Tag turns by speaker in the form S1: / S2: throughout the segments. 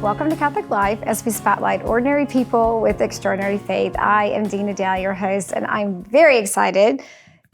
S1: Welcome to Catholic Life as we spotlight ordinary people with extraordinary faith. I am Dina Dale, your host, and I'm very excited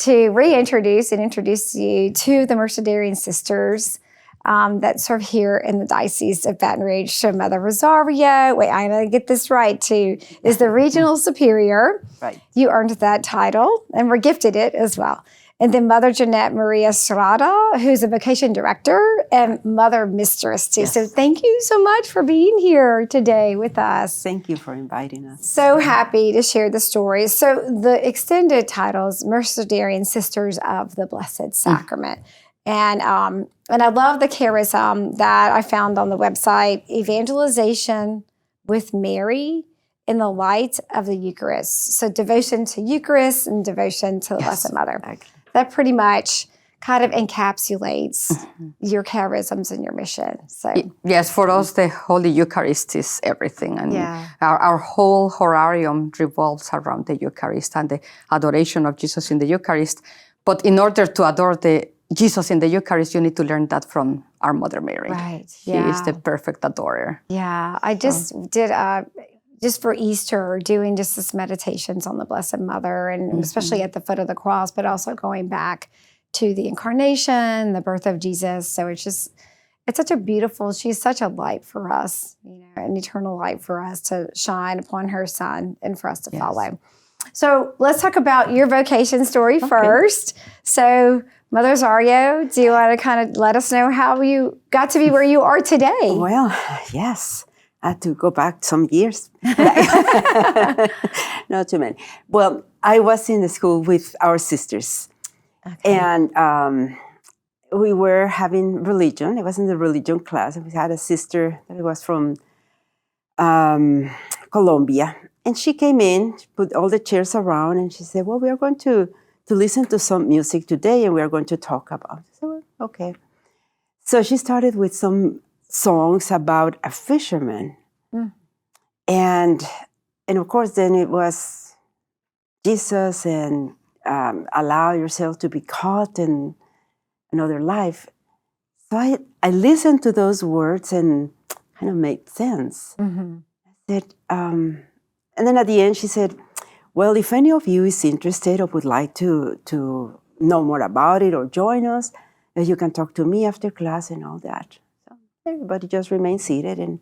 S1: to reintroduce and introduce you to the Mercedarian sisters that serve here in the Diocese of Baton Rouge. So Mother Rosario, wait, I'm going to get this right too, is the Regional Superior.
S2: Right.
S1: You earned that title and were gifted it as well. And then Mother Jeanette Maria Estrada, who's a Vocation Director, and Mother Mistress too.
S2: Yes.
S1: So thank you so much for being here today with us.
S2: Thank you for inviting us.
S1: So happy to share the story. So the extended title is Mercedarian Sisters of the Blessed Sacrament. And I love the charism that I found on the website, Evangelization with Mary in the Light of the Eucharist. So devotion to Eucharist and devotion to the Blessed Mother.
S2: Exactly.
S1: That pretty much kind of encapsulates your charisms and your mission. So
S3: yes, for us, the Holy Eucharist is everything. And
S1: Yeah.
S3: our whole horarium revolves around the Eucharist and the adoration of Jesus in the Eucharist. But in order to adore the Jesus in the Eucharist, you need to learn that from our Mother Mary.
S1: Right,
S3: She is the perfect adorer.
S1: Yeah, I just did just for Easter, doing just this meditations on the Blessed Mother, and especially at the foot of the cross, but also going back to the Incarnation, the birth of Jesus. So it's such a beautiful, she's such a light for us, an eternal light for us to shine upon her Son and for us to follow. So let's talk about your vocation story first. So Mother Rosario, do you want to kind of let us know how you got to be where you are today?
S2: Well, yes. I had to go back some years. Not too many. Well, I was in the school with our sisters. Okay. And we were having religion. It was in the religion class. We had a sister that was from Colombia. And she came in, put all the chairs around, and she said, well, we are going to listen to some music today, and we are going to talk about it. So, okay. So she started with some songs about a fisherman. And of course, then it was Jesus and allow yourself to be caught in another life. So I listened to those words and kind of made sense. I said, and then at the end she said, well, if any of you is interested or would like to know more about it or join us, you can talk to me after class and all that. So everybody just remained seated, and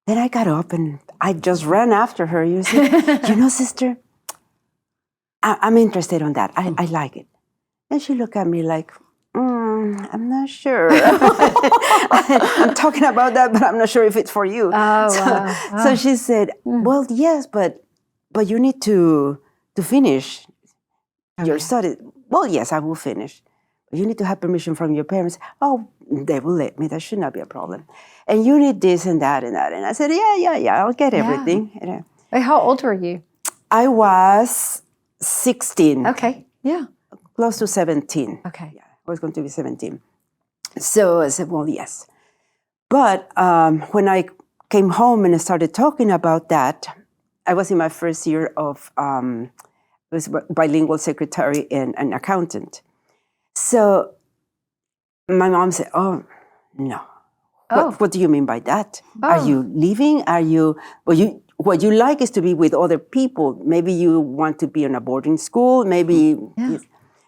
S2: then I got up and I just ran after her. You know, sister, I'm interested on that. I like it. And she looked at me like, I'm not sure. I'm talking about that, but I'm not sure if it's for you. So she said, well, yes, but you need to finish your study. Well, yes, I will finish. But you need to have permission from your parents. Oh, they will let me. That should not be a problem. And you need this and that and that. And I said, yeah, I'll get everything.
S1: Wait, how old were you?
S2: I was 16.
S1: Okay, yeah.
S2: Close to 17.
S1: Okay.
S2: Yeah, I was going to be 17. So I said, well, yes. But when I came home and I started talking about that, I was in my first year of was bilingual secretary and an accountant. So my mom said, oh, no. What do you mean by that? Are you leaving? What you like is to be with other people. Maybe you want to be in a boarding school. Maybe. Yeah.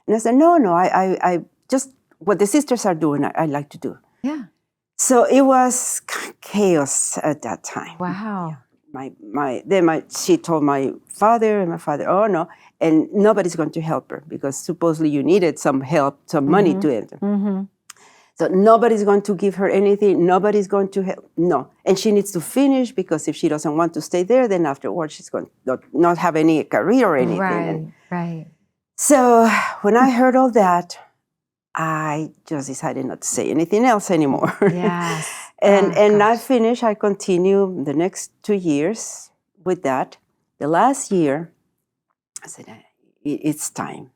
S2: And I said, no, I just, what the sisters are doing, I like to do.
S1: Yeah.
S2: So it was chaos at that time.
S1: Wow.
S2: Yeah. She told my father, and my father, oh no, and nobody's going to help her because supposedly you needed some help, some money to enter. So nobody's going to give her anything. Nobody's going to help. No. And she needs to finish because if she doesn't want to stay there, then afterwards she's going to not have any career or anything.
S1: Right.
S2: So when I heard all that, I just decided not to say anything else anymore.
S1: Yes.
S2: And I finished. I continued the next 2 years with that. The last year, I said, it's time.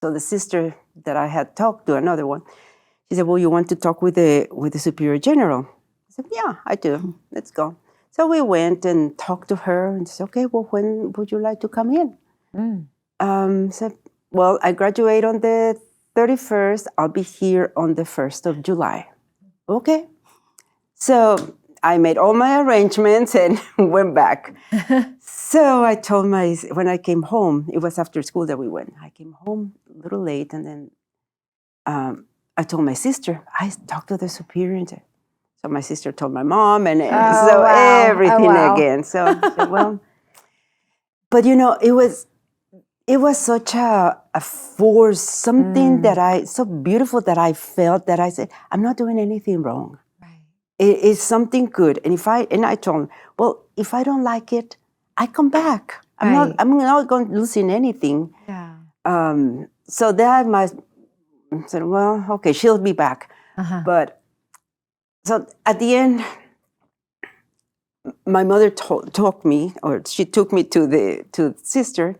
S2: So the sister that I had talked to, another one, she said, well, you want to talk with the Superior General? I said, yeah, I do. Let's go. So we went and talked to her and said, okay, well, when would you like to come in? Said, well, I graduate on the 31st. I'll be here on the 1st of July. Okay. So I made all my arrangements and went back. So I told when I came home, it was after school that we went. I came home a little late, and then I told my sister, I talked to the superior. So my sister told my mom, and everything again. So I said, well, but it was such a force, something that so beautiful that I felt that I said, I'm not doing anything wrong.
S1: Right.
S2: It is something good. And I told him, well, if I don't like it, I come back. I'm not going losing anything.
S1: Yeah.
S2: So that I said, well, okay, she'll be back. But so at the end, my mother took me to the sister,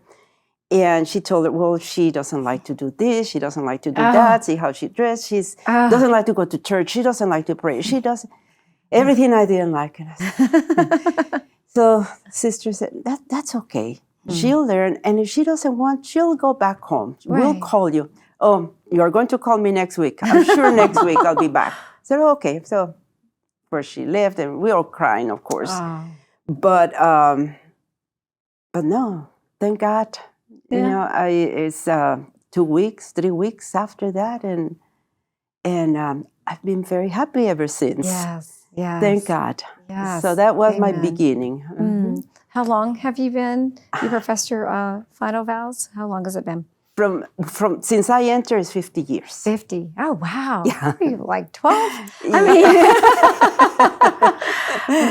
S2: and she told her, well, she doesn't like to do this, she doesn't like to do that, see how she dressed, she doesn't like to go to church, she doesn't like to pray, she doesn't, everything I didn't like. So sister said, that's okay, she'll learn, and if she doesn't want, she'll go back home. We'll call you. Oh, you're going to call me next week. I'm sure next week I'll be back. I said, okay. So where she left, and we were crying, of course. But no, thank God. Yeah. It's 2 weeks, 3 weeks after that, and I've been very happy ever since.
S1: Yes, yes.
S2: Thank God.
S1: Yes.
S2: So that was my beginning.
S1: How long have you professed your final vows? How long has it been?
S2: From since I entered, it's 50 years.
S1: 50. Oh, wow.
S2: Yeah.
S1: Are you like 12? I mean,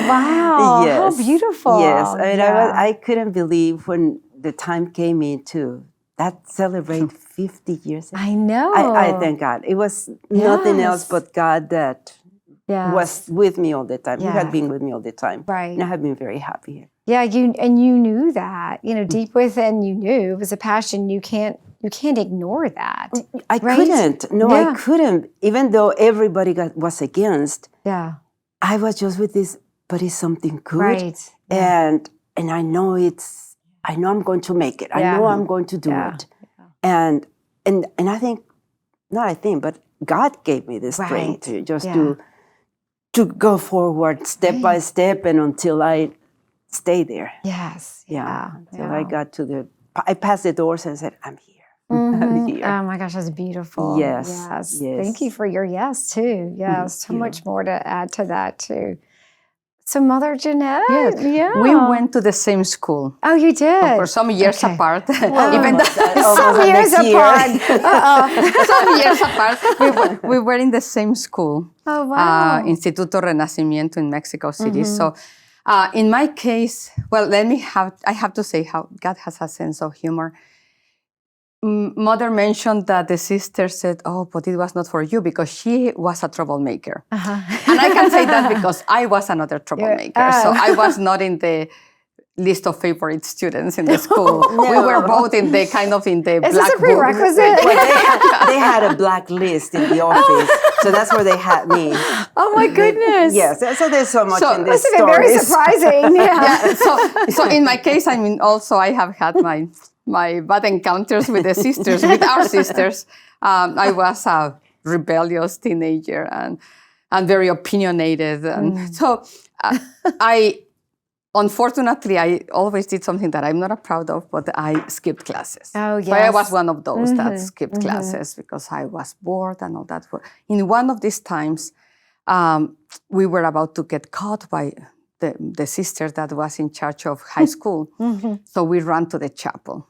S1: wow.
S2: Yes.
S1: How beautiful.
S2: Yes. I couldn't believe when the time came into that celebrate 50 years.
S1: I know.
S2: I thank God. It was nothing else but God that was with me all the time. He had been with me all the time.
S1: Right.
S2: And I have been very happy.
S1: Yeah, you knew that. Deep within you knew it was a passion. You can't ignore that.
S2: I couldn't. No, I couldn't. Even though everybody was against.
S1: Yeah.
S2: I was just with this, but it's something good.
S1: Right.
S2: Yeah. And I know I'm going to make it. I know I'm going to do it. Yeah. And but God gave me the strength to go forward step by step, and until I stay there.
S1: Yes.
S2: Yeah. Until I got I passed the doors and said, I'm here. I'm here.
S1: Oh my gosh, that's beautiful.
S2: Yes.
S1: Yes.
S2: Yes.
S1: Thank you for your yes too. Yes. So much more to add to that too. So Mother Jeanette.
S3: Yes. Yeah. We went to the same school.
S1: Oh, you did?
S3: For some years apart.
S1: Well,
S3: even though
S1: some years apart.
S3: Some years apart. We were in the same school.
S1: Oh, wow.
S3: Instituto Renacimiento in Mexico City. So in my case, well, I have to say how God has a sense of humor. Mother mentioned that the sister said, oh, but it was not for you because she was a troublemaker. And I can say that because I was another troublemaker. So I was not in the list of favorite students in the school. No. We were both in the
S1: Is this a prerequisite?
S2: They had a black list in the office. So that's where they had me.
S1: Oh my goodness.
S2: Yes. So there's so much in this
S1: story. Very surprising.
S3: So in my case, also I have had my bad encounters with the sisters, with our sisters. I was a rebellious teenager and very opinionated. And so unfortunately, I always did something that I'm not proud of, but I skipped classes.
S1: Oh, yes.
S3: So I was one of those that skipped classes because I was bored and all that. But in one of these times, we were about to get caught by the sister that was in charge of high school. So we ran to the chapel.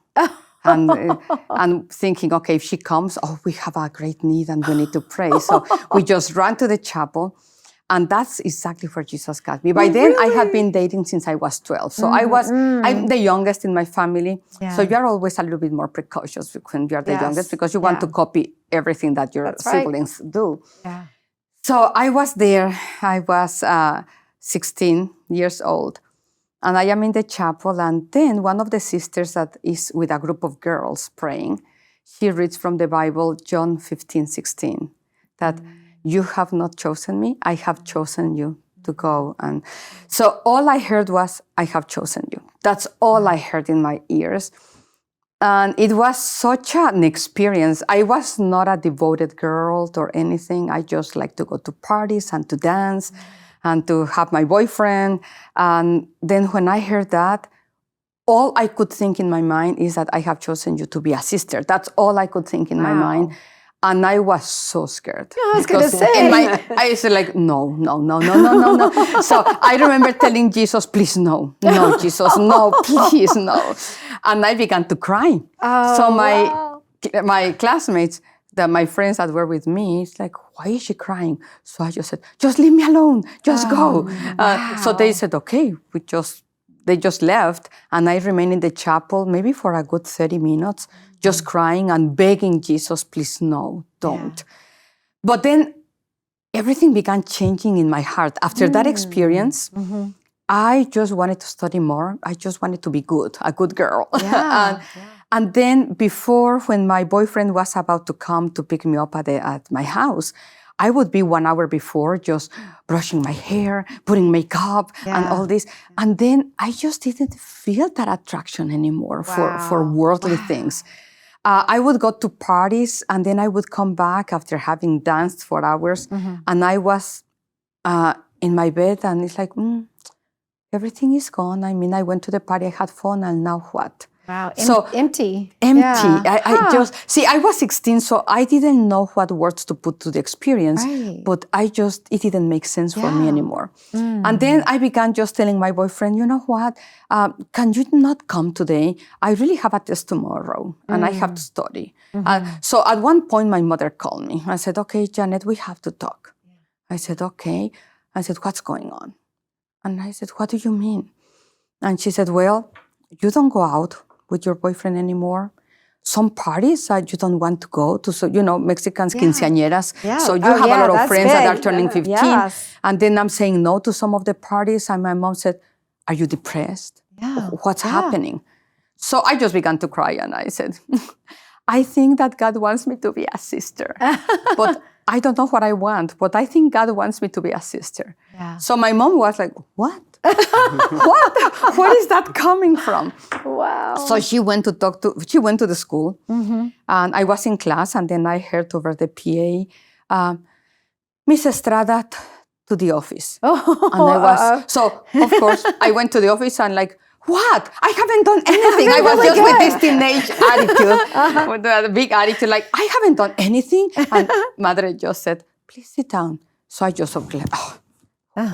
S3: And thinking, okay, if she comes, we have a great need and we need to pray. So we just ran to the chapel. And that's exactly where Jesus got me. By then, I had been dating since I was 12. So I'm the youngest in my family. Yeah. So you're always a little bit more precautious when you're the youngest because you want to copy everything that your siblings do. Yeah. So I was there. I was 16 years old. And I am in the chapel. And then one of the sisters that is with a group of girls praying, she reads from the Bible, John 15:16, that you have not chosen me, I have chosen you to go. And so all I heard was, I have chosen you. That's all I heard in my ears. And it was such an experience. I was not a devoted girl or anything. I just like to go to parties and to dance. and to have my boyfriend. And then when I heard that, all I could think in my mind is that I have chosen you to be a sister. That's all I could think in my mind. And I was so scared.
S1: I was going to say.
S3: I said like, no. So I remember telling Jesus, please, no, Jesus, no, please, no. And I began to cry. So my classmates, my friends that were with me, it's like, why is she crying? So I just said, just leave me alone, just go. So they said, okay, they just left. And I remained in the chapel maybe for a good 30 minutes, just crying and begging Jesus, please, no, don't. Yeah. But then everything began changing in my heart. After that experience, I just wanted to study more. I just wanted to be good, a good girl. Yeah. And then when my boyfriend was about to come to pick me up at my house, I would be 1 hour before just brushing my hair, putting makeup and all this. And then I just didn't feel that attraction anymore for worldly things. I would go to parties and then I would come back after having danced for hours. And I was in my bed and it's like, everything is gone. I mean, I went to the party, I had fun, and now what?
S1: Wow,
S3: so
S1: empty.
S3: Yeah. I was 16, so I didn't know what words to put to the experience, but it didn't make sense for me anymore. And then I began just telling my boyfriend, you know what, can you not come today? I really have a test tomorrow and I have to study. So at one point, my mother called me. I said, okay, Jeanette, we have to talk. I said, okay. I said, what's going on? And I said, what do you mean? And she said, well, you don't go out with your boyfriend anymore. Some parties that you don't want to go to, so Mexicans, quinceañeras. Yeah. So you have a lot of friends that are turning 15. Yes. And then I'm saying no to some of the parties. And my mom said, are you depressed? Yeah. What's happening? So I just began to cry and I said, I think that God wants me to be a sister. But I don't know what I want, but I think God wants me to be a sister. Yeah. So my mom was like, what? What? Where is that coming from? Wow. So she went to the school, and I was in class, and then I heard over the PA, Miss Estrada to the office. So of course, I went to the office and like, what? I haven't done anything. I was just with this teenage attitude, with the big attitude, like, I haven't done anything. And Madre just said, please sit down. So I just was like,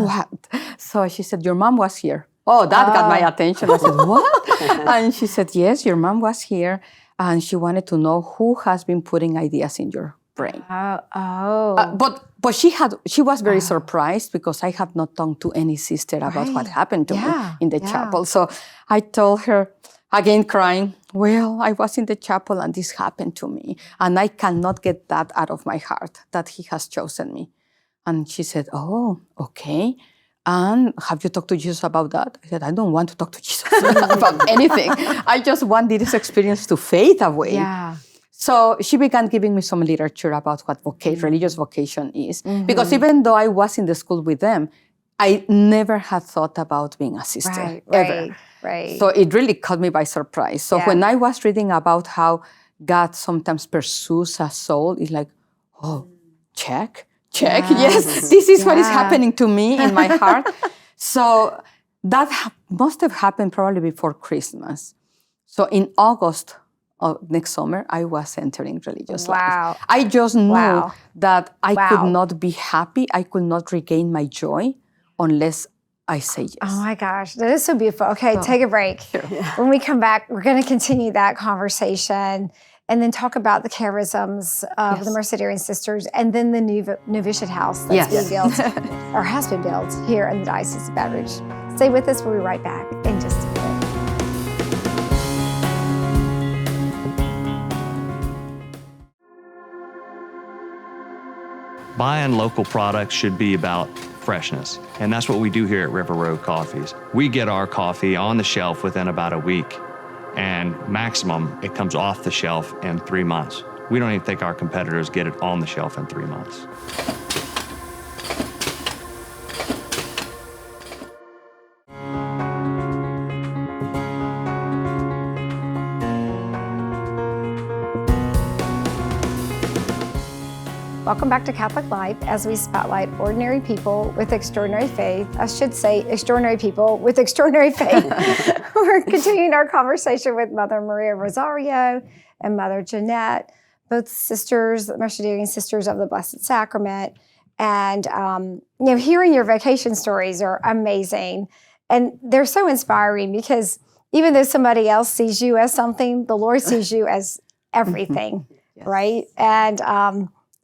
S3: what? So she said, your mom was here. Oh, that got my attention. I said, what? And she said, yes, your mom was here. And she wanted to know who has been putting ideas in your brain. But she was very surprised because I had not talked to any sister about what happened to me in the chapel. So I told her, again crying, well, I was in the chapel and this happened to me. And I cannot get that out of my heart, that he has chosen me. And she said, oh, okay. And have you talked to Jesus about that? I said, I don't want to talk to Jesus about anything. I just want this experience to fade away. Yeah. So she began giving me some literature about what religious vocation is. Because even though I was in the school with them, I never had thought about being a sister, ever. Right. So it really caught me by surprise. So when I was reading about how God sometimes pursues a soul, it's like, oh, check. Yes, this is what is happening to me in my heart. So that must have happened probably before Christmas. So in August of next summer, I was entering religious life. I just knew that I could not be happy. I could not regain my joy unless I say yes. Oh my gosh, that is so beautiful. Okay, take a break. Sure. When we come back, we're going to continue that conversation and then talk about the charisms of the Mercedarian sisters and then the new novitiate house that's being built or has been built here in the Diocese of Baton Rouge. Stay with us. We'll be right back in just a minute.
S4: Buying local products should be about freshness, and that's what we do here at River Road Coffees. We get our coffee on the shelf within about a week, and maximum, it comes off the shelf in 3 months. We don't even think our competitors get it on the shelf in 3 months.
S1: Welcome back to Catholic Life as we spotlight ordinary people with extraordinary faith. I should say extraordinary people with extraordinary faith. We're continuing our conversation with Mother Maria Rosario and Mother Jeanette, both sisters, Mercedarian sisters of the Blessed Sacrament. And, hearing your vocation stories are amazing. And they're so inspiring because even though somebody else sees you as something, the Lord sees you as everything, yes. Right? And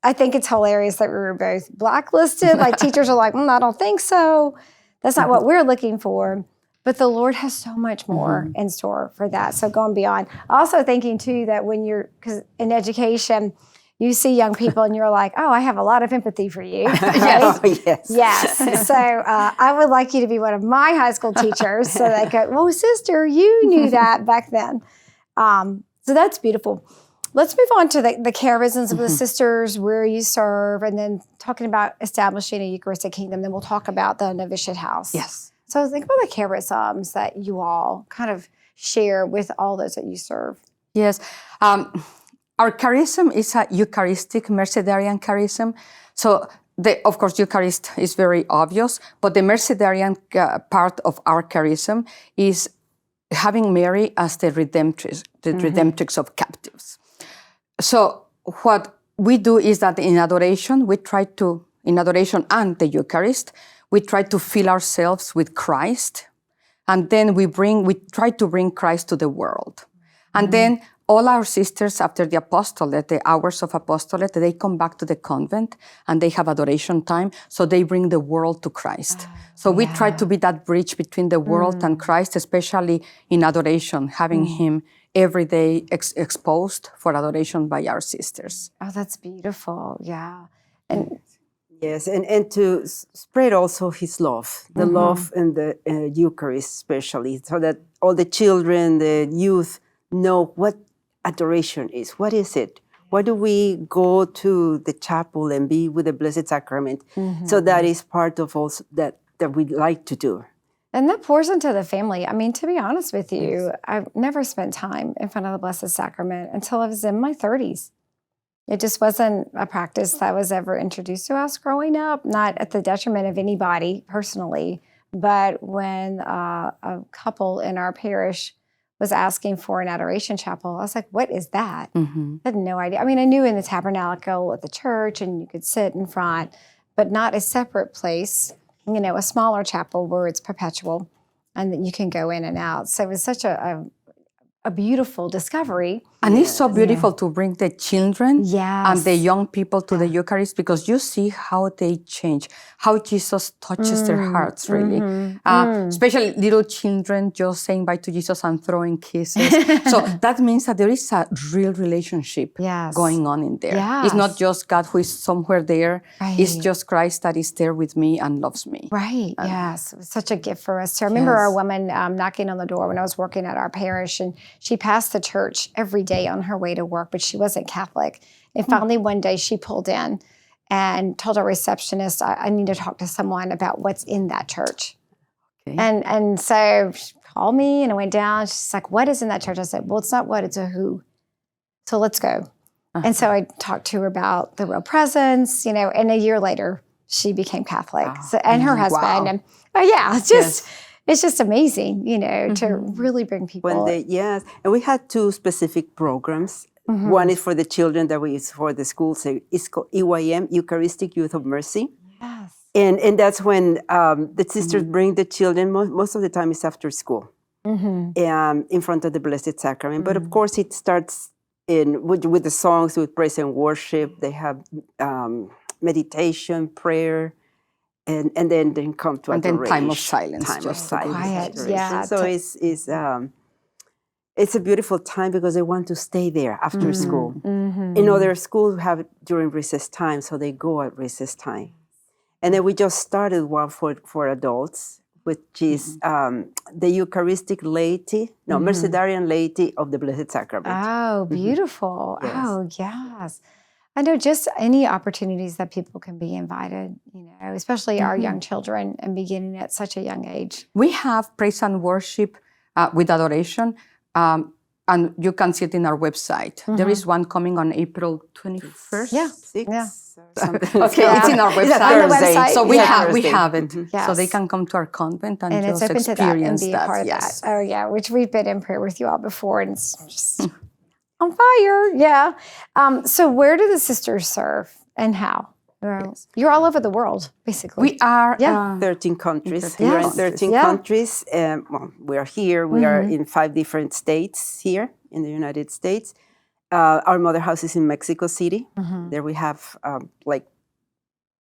S1: I think it's hilarious that we were both blacklisted. Like teachers are like, I don't think so. That's not what we're looking for. But the Lord has so much more in store for that. So going beyond. Also thinking too that when because in education, you see young people and you're like, I have a lot of empathy for you. Right?
S2: Yes.
S1: Yes. So I would like you to be one of my high school teachers so they go, well, sister, you knew that back then. So that's beautiful. Let's move on to the charisms of the sisters, where you serve, and then talking about establishing a Eucharistic kingdom. Then we'll talk about the novitiate house.
S3: Yes.
S1: So think about the charisms that you all kind of share with all those that you serve.
S3: Yes. Our charism is a Eucharistic Mercedarian charism. So, of course, Eucharist is very obvious, but the Mercedarian part of our charism is having Mary as the redemptrix of captives. So what we do is that in adoration and the Eucharist, we try to fill ourselves with Christ, and then we try to bring Christ to the world. And then all our sisters after the apostolate, the hours of apostolate, they come back to the convent and they have adoration time, so they bring the world to Christ. So we try to be that bridge between the world and Christ, especially in adoration, having him every day exposed for adoration by our sisters.
S1: Oh, that's beautiful. Yeah. And
S2: yes, and to spread also his love, the love in the Eucharist especially, so that all the children, the youth know what adoration is. What is it? Why do we go to the chapel and be with the Blessed Sacrament? So that is part of also that we like to do.
S1: And that pours into the family. I mean, to be honest with you, I've never spent time in front of the Blessed Sacrament until I was in my 30s. It just wasn't a practice that was ever introduced to us growing up, not at the detriment of anybody personally, but when a couple in our parish was asking for an adoration chapel, I was like, what is that? I had no idea. I mean, I knew in the tabernacle at the church and you could sit in front, but not a separate place, a smaller chapel where it's perpetual and that you can go in and out. So it was such a beautiful discovery.
S3: And it's so beautiful to bring the children and the young people to the Eucharist, because you see how they change, how Jesus touches their hearts, really. Especially little children just saying bye to Jesus and throwing kisses. So that means that there is a real relationship going on in there.
S1: Yes.
S3: It's not just God who is somewhere there. Right. It's just Christ that is there with me and loves me.
S1: Right, yes. It was such a gift for us. So I remember a woman knocking on the door when I was working at our parish, and she passed the church every day on her way to work, but she wasn't Catholic. And finally one day she pulled in and told our receptionist, I need to talk to someone about what's in that church. Okay. And so she called me and I went down. She's like, what is in that church? I said, well, it's not what, it's a who. So let's go. And so I talked to her about the real presence, and a year later she became Catholic. So, and her husband. And it's just amazing, to really bring people.
S2: And we had two specific programs. One is for the children, that is for the schools. It's called EYM, Eucharistic Youth of Mercy.
S1: Yes.
S2: And that's when the sisters bring the children, most of the time it's after school, in front of the Blessed Sacrament. But of course it starts with the songs, with praise and worship. They have meditation, prayer, and then come to adoration.
S3: And then time of silence.
S2: Time of silence.
S1: Quiet, yeah.
S2: So it's a beautiful time because they want to stay there after school. In other schools have it during recess time, so they go at recess time. And then we just started one for adults, which is the Eucharistic laity, Mercedarian laity of the Blessed Sacrament.
S1: Oh, beautiful.
S2: Yes.
S1: Oh, yes. I know just any opportunities that people can be invited, especially our young children and beginning at such a young age.
S3: We have praise and worship with adoration and you can see it in our website. There is one coming on April 21st.
S1: Yeah.
S2: Six
S1: Yeah.
S2: or something.
S3: Okay, it's in our
S2: It's a
S3: website.
S1: On the website,
S3: So we
S1: yeah.
S3: have it.
S1: Yes.
S3: So they can come to our convent and
S1: And it's
S3: just
S1: open to that and
S3: experience
S1: be a part of
S3: Yes.
S1: that. Oh yeah, which we've been in prayer with you all before, and it's just on fire. Yeah. So where do the sisters serve and how? You're all over the world, basically.
S3: We are
S2: 13 countries.
S3: 13
S2: We are in
S1: Yes.
S2: 13
S1: Yeah.
S2: countries. Well, we are here. We are in 5 different states here in the United States. Our mother house is in Mexico City. There we have like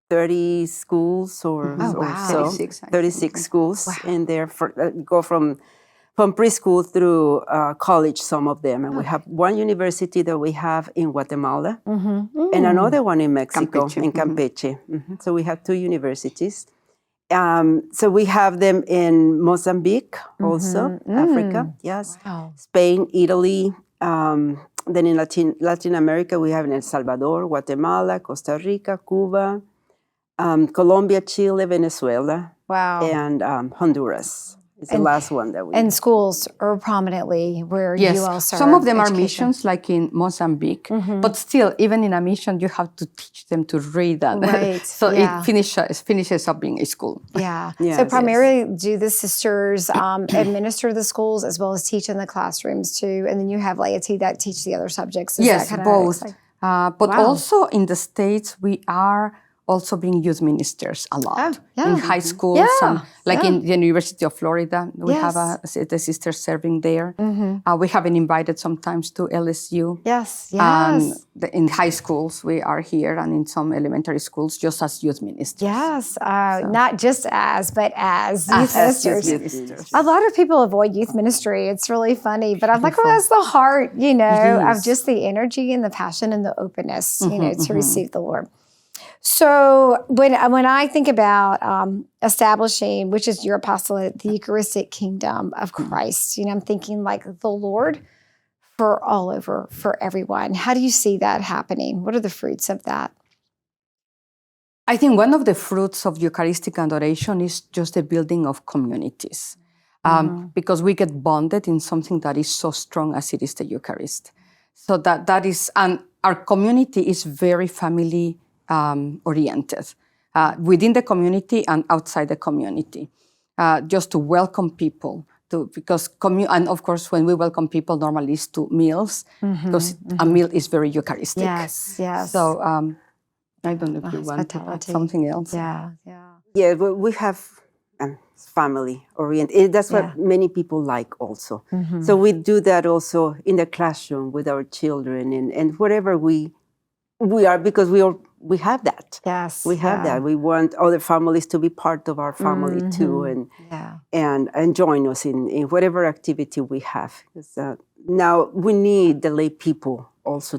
S2: 30 schools or
S1: wow.
S2: so.
S3: 36, I
S2: 36 schools in there. Go from preschool through college, some of them. And we have one university that we have in Guatemala and another one in Mexico,
S3: Campeche.
S2: in Campeche. So we have 2 universities. So we have them in Mozambique also, Africa, yes.
S1: Wow.
S2: Spain, Italy. Then in Latin America, we have in El Salvador, Guatemala, Costa Rica, Cuba, Colombia, Chile, Venezuela,
S1: Wow.
S2: and Honduras. It's the last one that we...
S1: And schools are prominently where
S3: Yes,
S1: you all serve.
S3: some of them are
S1: education.
S3: missions, like in Mozambique. But still, even in a mission, you have to teach them to read, and
S1: Right,
S3: so
S1: yeah.
S3: it finishes up being a school.
S1: Yeah.
S2: Yes,
S1: So
S2: yes.
S1: primarily, do the sisters administer the schools as well as teach in the classrooms too? And then you have laity that teach the other subjects. Is
S3: Yes,
S1: that kinda
S3: both.
S1: like-
S3: But
S1: Wow.
S3: also in the States, we are also being youth ministers a lot.
S1: Oh, yeah.
S3: In high schools,
S1: Yeah,
S3: and like in the University of Florida, we have the sisters serving there. We have been invited sometimes to LSU.
S1: Yes,
S3: And
S1: yes.
S3: in high schools, we are here, and in some elementary schools, just as youth ministers.
S1: Yes, not just but as youth
S3: As
S1: ministers.
S3: youth ministers.
S1: A lot of people avoid youth ministry. It's really funny, but I'm like, oh, that's the heart, of just the energy and the passion and the openness, to receive the Lord. So when I think about establishing, which is your apostolate, the Eucharistic kingdom of Christ, I'm thinking like the Lord for all over, for everyone. How do you see that happening? What are the fruits of that?
S3: I think one of the fruits of Eucharistic adoration is just the building of communities, because we get bonded in something that is so strong as it is the Eucharist. So that is, and our community is very family oriented, within the community and outside the community, just to welcome people. And of course, when we welcome people, normally it's to meals, because a meal is very Eucharistic.
S1: Yes, yes.
S3: So I don't know if you want to add something else.
S1: Yeah.
S2: Yeah, we have family oriented. That's what many people like also. So we do that also in the classroom with our children and wherever we are, because we have that.
S1: Yes.
S2: We have that. We want other families to be part of our family too, and join us in whatever activity we have. Now we need the lay people also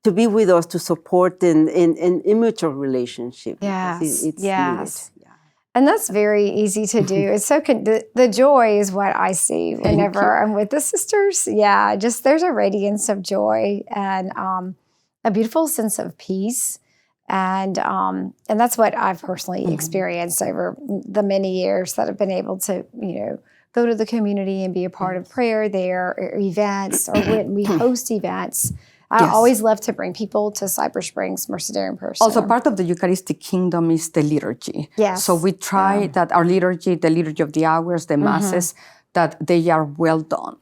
S2: to be with us, to support in mutual relationship.
S1: Yes.
S2: It's
S1: yes.
S2: needed.
S1: And that's very easy to do. It's so the joy is what I see whenever I'm with the sisters. Yeah, just there's a radiance of joy and a beautiful sense of peace. And that's what I've personally experienced over the many years that I've been able to, go to the community and be a part of prayer there, or events, or when we host events. I always love to bring people to Cypress Springs Mercedarian Prayer Center.
S3: Also, part of the Eucharistic kingdom is the liturgy.
S1: Yes.
S3: So we try that our liturgy, the liturgy of the hours, the masses, that they are well done.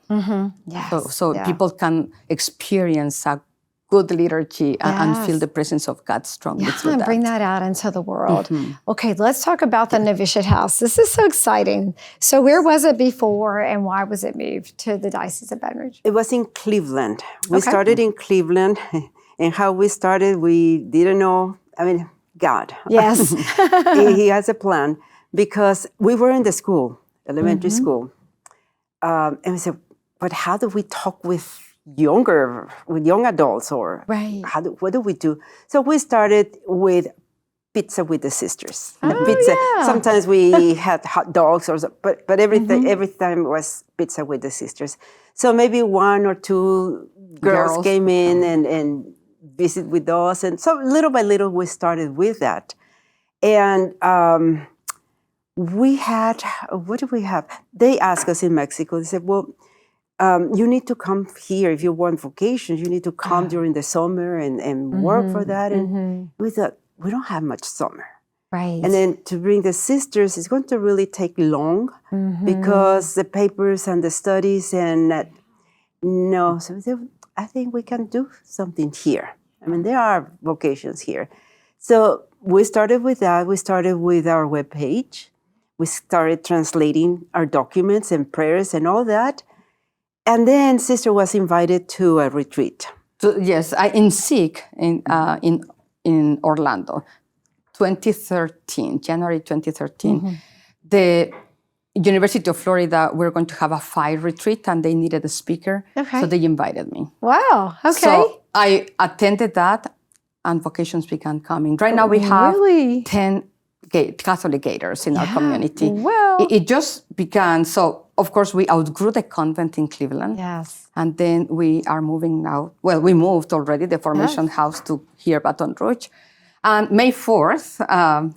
S1: Yes.
S3: So people can experience a good liturgy and feel the presence of God strongly through
S1: and
S3: that.
S1: bring that out into the world. Okay, let's talk about the novitiate house. This is so exciting. So where was it before and why was it moved to the Diocese of Baton Rouge?
S2: It was in Cleveland. We started in Cleveland, and how we started, we didn't know. I mean, God.
S1: Yes.
S2: He has a plan, because we were in the school, elementary school, and we said, but how do we talk with young adults, or what do we do? So we started with pizza with the sisters. Pizza. Sometimes we had hot dogs, but every time was pizza with the sisters. So maybe 1 or 2 girls came in and visit with us, and so little by little we started with that. And we had, what do we have? They asked us in Mexico. They said, well, you need to come here. If you want vocations, you need to come during the summer and work for that. And we thought, we don't have much summer.
S1: Right.
S2: And then to bring the sisters, it's going to really take long because the papers and the studies and no. So we said, I think we can do something here. I mean, there are vocations here. So we started with that. We started with our webpage. We started translating our documents and prayers and all that. And then Sister was invited to a retreat.
S3: So, yes, in SIG in Orlando, 2013, January 2013. The University of Florida, we're going to have a fire retreat, and they needed a speaker.
S1: Okay.
S3: So they invited me.
S1: Wow. Okay.
S3: So I attended that, and vocations began coming. Right now we have 10 Catholic gators in our community.
S1: Wow.
S3: It just began. So, of course, we outgrew the convent in Cleveland.
S1: Yes.
S3: And then we are moving now. Well, we moved already, the formation house to here, Baton Rouge. And May 4th,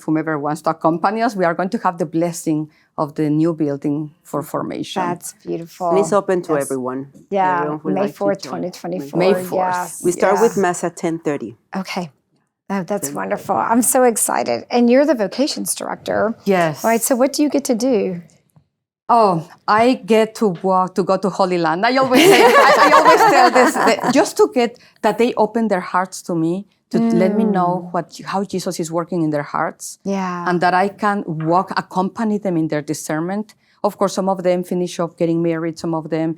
S3: whomever wants to accompany us, we are going to have the blessing of the new building for formation.
S1: That's beautiful.
S2: And it's open to everyone.
S1: Yeah,
S2: Everyone who
S1: May
S2: likes to
S1: 4th,
S2: join.
S1: 2024.
S3: May 4th.
S1: Yes.
S2: We start with Mass at 10:30.
S1: Okay. Oh, that's wonderful. I'm so excited. And you're the vocations director.
S3: Yes.
S1: All right. So what do you get to do?
S3: Oh, I get to walk, to go to Holy Land. I always say, I always tell this, just to get that they open their hearts to me, to let me know how Jesus is working in their hearts.
S1: Yeah.
S3: And that I can walk, accompany them in their discernment. Of course, some of them finish up getting married, some of them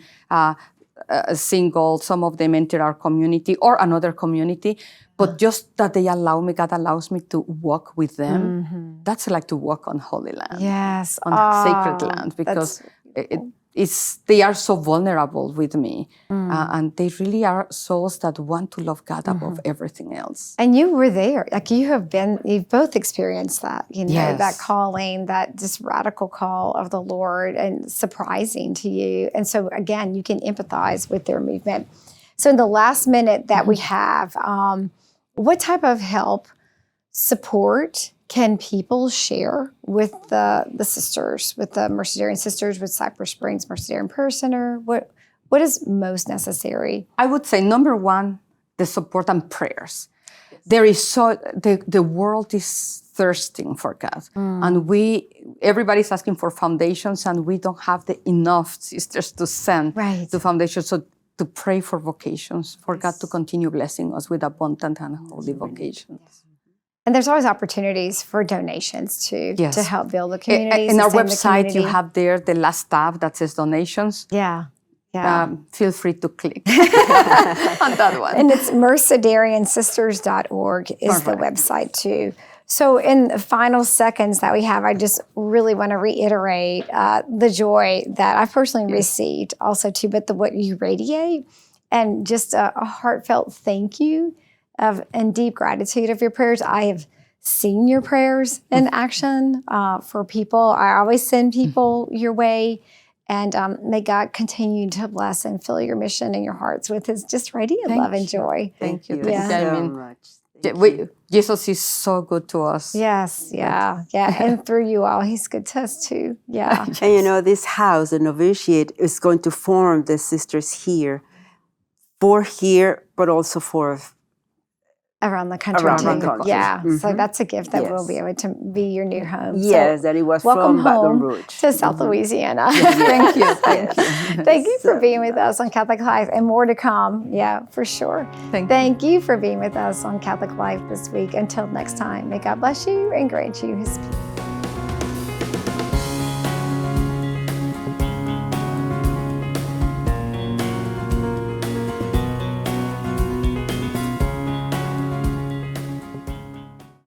S3: single, some of them enter our community or another community. But just that they allow me, God allows me to walk with them. That's like to walk on Holy Land.
S1: Yes.
S3: On sacred land, because they are so vulnerable with me. And they really are souls that want to love God above everything else.
S1: And you were there. Like you've both experienced that,
S3: Yes.
S1: that calling, that just radical call of the Lord and surprising to you. And so again, you can empathize with their movement. So in the last minute that we have, what type of help, support can people share with the sisters, with the Mercedarian sisters, with Cypress Springs Mercedarian Prayer Center? What is most necessary?
S3: I would say, number one, the support and prayers. There is the world is thirsting for God. And everybody's asking for foundations, and we don't have enough sisters to send to foundations. So to pray for vocations, for God to continue blessing us with abundant and holy vocations.
S1: And there's always opportunities for donations too, to help build the communities.
S3: In our
S1: sustain the
S3: website, you
S1: community.
S3: have there the last tab that says donations.
S1: Yeah.
S3: Feel free to click on that one.
S1: And it's mercedariansisters.org is the website too. So in the final seconds that we have, I just really want to reiterate the joy that I've personally received also too, but what you radiate, and just a heartfelt thank you and deep gratitude of your prayers. I have seen your prayers in action for people. I always send people your way. And may God continue to bless and fill your mission and your hearts with his just radiant love and joy.
S3: Thank you.
S2: So much.
S3: Jesus is so good to us.
S1: Yes, yeah. And through you all, he's good to us too. Yeah.
S2: And this house, the novitiate, is going to form the sisters here, but also for
S1: Around the country
S2: Around
S1: too.
S2: the country.
S1: Yeah.
S2: Mhm.
S1: So that's a gift that
S2: Yes.
S1: will be able to be your new home.
S2: Yes,
S1: So
S2: that it was
S1: welcome
S2: from Baton
S1: home
S2: Rouge.
S1: to South Louisiana.
S3: Thank you.
S1: Thank you for being with us on Catholic Life, and more to come. Yeah, for sure. Thank you for being with us on Catholic Life this week. Until next time, may God bless you and grant you his peace.